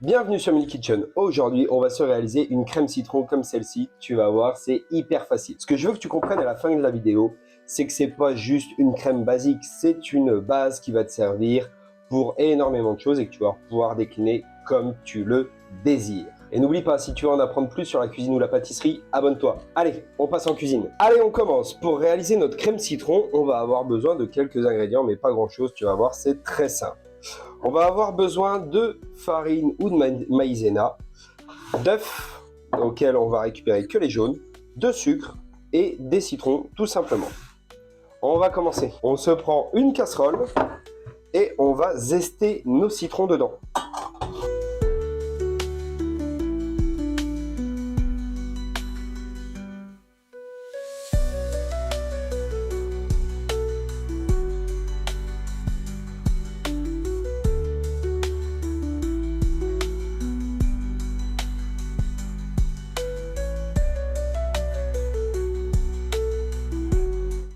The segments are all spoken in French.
Bienvenue sur Milk Kitchen. Aujourd'hui, on va se réaliser une crème citron comme celle-ci. Tu vas voir, c'est hyper facile. Ce que je veux que tu comprennes à la fin de la vidéo, c'est que c'est pas juste une crème basique, c'est une base qui va te servir pour énormément de choses et que tu vas pouvoir décliner comme tu le désires. Et n'oublie pas, si tu veux en apprendre plus sur la cuisine ou la pâtisserie, abonne-toi. Allez, on passe en cuisine. Allez, on commence. Pour réaliser notre crème citron, on va avoir besoin de quelques ingrédients, mais pas grand-chose. Tu vas voir, c'est très simple. On va avoir besoin de farine ou de maïzena, d'œufs auxquels on va récupérer que les jaunes, de sucre et des citrons tout simplement. On va commencer. On se prend une casserole et on va zester nos citrons dedans.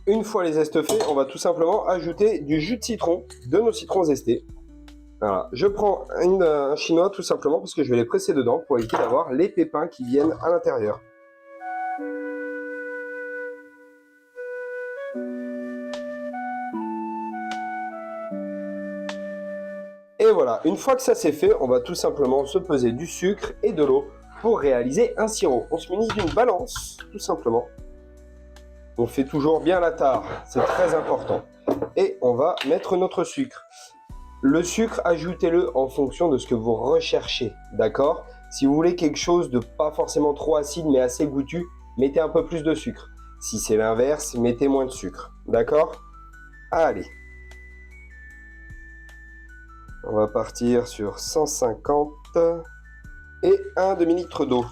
Une fois les zestes faits, on va tout simplement ajouter du jus de citron, de nos citrons zestés. Voilà. Je prends un chinois tout simplement parce que je vais les presser dedans pour éviter d'avoir les pépins qui viennent à l'intérieur. Et voilà, une fois que ça c'est fait, on va tout simplement se peser du sucre et de l'eau pour réaliser un sirop. On se munit d'une balance, tout simplement. On fait toujours bien la tare, c'est très important. Et on va mettre notre sucre. Le sucre, ajoutez-le en fonction de ce que vous recherchez, d'accord? Si vous voulez quelque chose de pas forcément trop acide mais assez goûtu, mettez un peu plus de sucre. Si c'est l'inverse, mettez moins de sucre, d'accord? Allez. On va partir sur 150 et un demi-litre d'eau.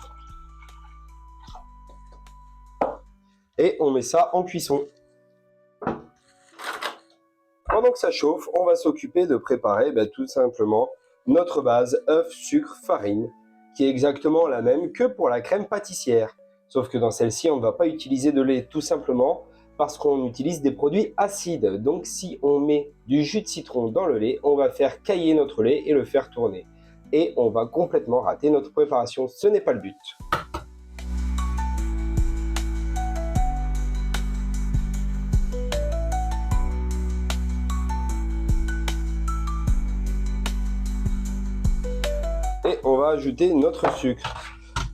Et on met ça en cuisson. Pendant que ça chauffe, on va s'occuper de préparer tout simplement notre base œuf, sucre, farine, qui est exactement la même que pour la crème pâtissière. Sauf que dans celle-ci, on ne va pas utiliser de lait, tout simplement parce qu'on utilise des produits acides. Donc si on met du jus de citron dans le lait, on va faire cailler notre lait et le faire tourner. Et on va complètement rater notre préparation, ce n'est pas le but. Et on va ajouter notre sucre.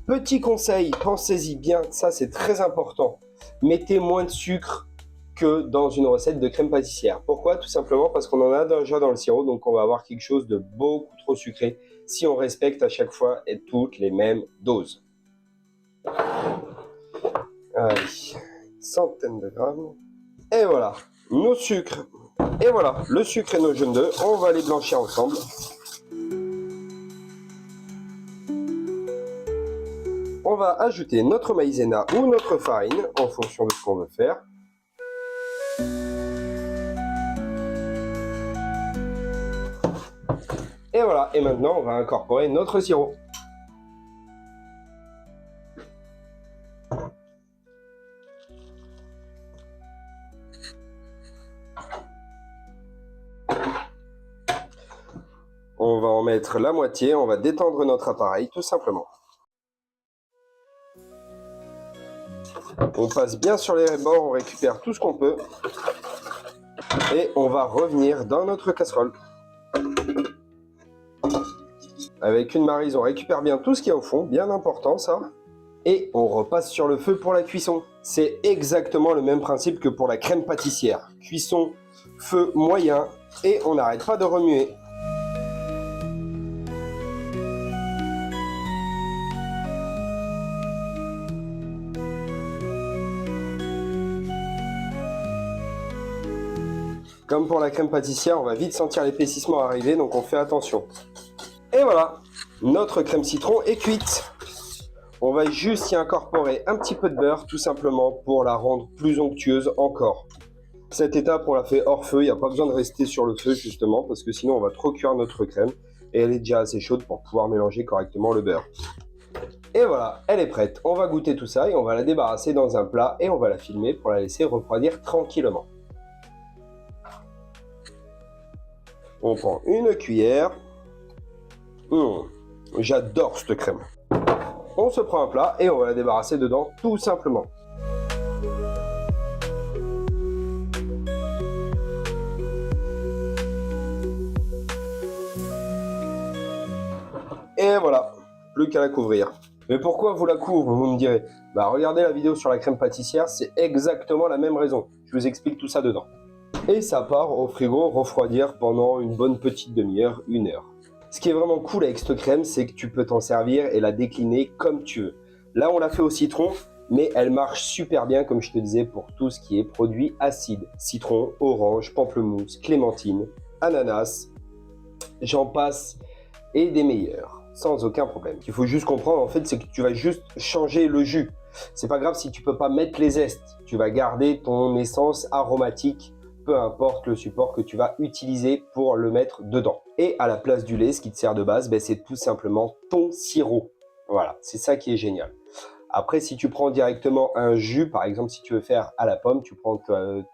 Petit conseil, pensez-y bien, ça c'est très important. Mettez moins de sucre que dans une recette de crème pâtissière. Pourquoi? Tout simplement parce qu'on en a déjà dans le sirop, donc on va avoir quelque chose de beaucoup trop sucré si on respecte à chaque fois et toutes les mêmes doses. Allez, centaines de grammes. Et voilà, nos sucres. Et voilà, le sucre et nos jaunes d'œufs, on va les blanchir ensemble. On va ajouter notre maïzena ou notre farine en fonction de ce qu'on veut faire. Et voilà, et maintenant on va incorporer notre sirop. On va en mettre la moitié, on va détendre notre appareil tout simplement. On passe bien sur les bords, on récupère tout ce qu'on peut. Et on va revenir dans notre casserole. Avec une maryse, on récupère bien tout ce qu'il y a au fond, bien important ça. Et on repasse sur le feu pour la cuisson. C'est exactement le même principe que pour la crème pâtissière. Cuisson, feu moyen, et on n'arrête pas de remuer. Comme pour la crème pâtissière, on va vite sentir l'épaississement arriver, donc on fait attention. Et voilà, notre crème citron est cuite. On va juste y incorporer un petit peu de beurre, tout simplement pour la rendre plus onctueuse encore. Cette étape, on la fait hors feu, il n'y a pas besoin de rester sur le feu justement, parce que sinon on va trop cuire notre crème, et elle est déjà assez chaude pour pouvoir mélanger correctement le beurre. Et voilà, elle est prête. On va goûter tout ça et on va la débarrasser dans un plat et on va la filmer pour la laisser refroidir tranquillement. On prend une cuillère. J'adore cette crème. On se prend un plat et on va la débarrasser dedans tout simplement. Et voilà, plus qu'à la couvrir. Mais pourquoi vous la couvre, vous me direz? Bah regardez la vidéo sur la crème pâtissière, c'est exactement la même raison. Je vous explique tout ça dedans. Et ça part au frigo refroidir pendant une bonne petite demi-heure, 1 heure. Ce qui est vraiment cool avec cette crème, c'est que tu peux t'en servir et la décliner comme tu veux. Là, on l'a fait au citron, mais elle marche super bien, comme je te disais, pour tout ce qui est produits acides. Citron, orange, pamplemousse, clémentine, ananas, j'en passe, et des meilleurs, sans aucun problème. Ce qu'il faut juste comprendre, en fait, c'est que tu vas juste changer le jus. C'est pas grave si tu peux pas mettre les zestes. Tu vas garder ton essence aromatique, peu importe le support que tu vas utiliser pour le mettre dedans. Et à la place du lait, ce qui te sert de base, ben, c'est tout simplement ton sirop. Voilà, c'est ça qui est génial. Après, si tu prends directement un jus, par exemple, si tu veux faire à la pomme, tu prends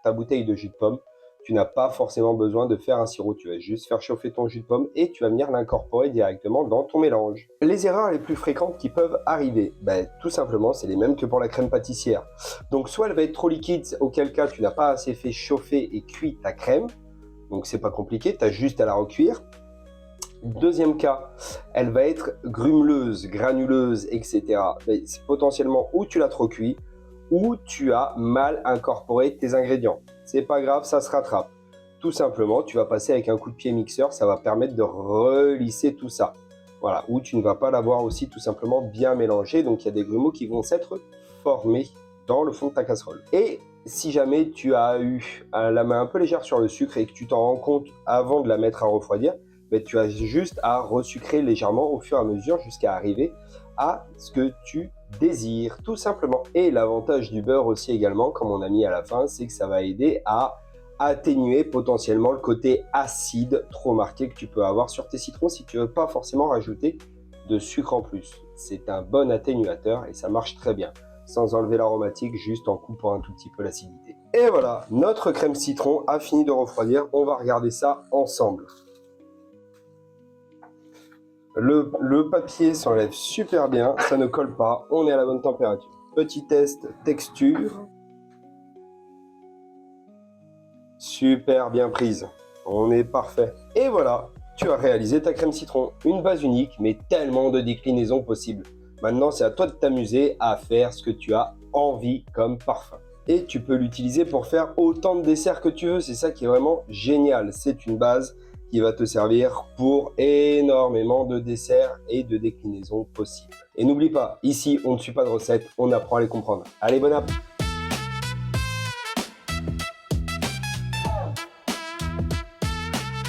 ta bouteille de jus de pomme, tu n'as pas forcément besoin de faire un sirop. Tu vas juste faire chauffer ton jus de pomme et tu vas venir l'incorporer directement dans ton mélange. Les erreurs les plus fréquentes qui peuvent arriver, ben, tout simplement, c'est les mêmes que pour la crème pâtissière. Donc, soit elle va être trop liquide, auquel cas tu n'as pas assez fait chauffer et cuire ta crème. Donc, c'est pas compliqué, tu as juste à la recuire. Deuxième cas, elle va être grumeleuse, granuleuse, etc. Mais c'est potentiellement où tu l'as trop cuit, ou tu as mal incorporé tes ingrédients. C'est pas grave, ça se rattrape. Tout simplement, tu vas passer avec un coup de pied mixeur, ça va permettre de relisser tout ça. Voilà, ou tu ne vas pas l'avoir aussi tout simplement bien mélangé, donc il y a des grumeaux qui vont s'être formés dans le fond de ta casserole. Et si jamais tu as eu la main un peu légère sur le sucre et que tu t'en rends compte avant de la mettre à refroidir, mais tu as juste à resucrer légèrement au fur et à mesure jusqu'à arriver à ce que tu désires, tout simplement. Et l'avantage du beurre aussi également, comme on a mis à la fin, c'est que ça va aider à atténuer potentiellement le côté acide trop marqué que tu peux avoir sur tes citrons si tu ne veux pas forcément rajouter de sucre en plus. C'est un bon atténuateur et ça marche très bien, sans enlever l'aromatique, juste en coupant un tout petit peu l'acidité. Et voilà, notre crème citron a fini de refroidir. On va regarder ça ensemble. Le papier s'enlève super bien, ça ne colle pas, on est à la bonne température. Petit test texture. Super bien prise, on est parfait. Et voilà, tu as réalisé ta crème citron. Une base unique, mais tellement de déclinaisons possibles. Maintenant, c'est à toi de t'amuser à faire ce que tu as envie comme parfum. Et tu peux l'utiliser pour faire autant de desserts que tu veux, c'est ça qui est vraiment génial. C'est une base qui va te servir pour énormément de desserts et de déclinaisons possibles. Et n'oublie pas, ici, on ne suit pas de recettes, on apprend à les comprendre. Allez, bon app!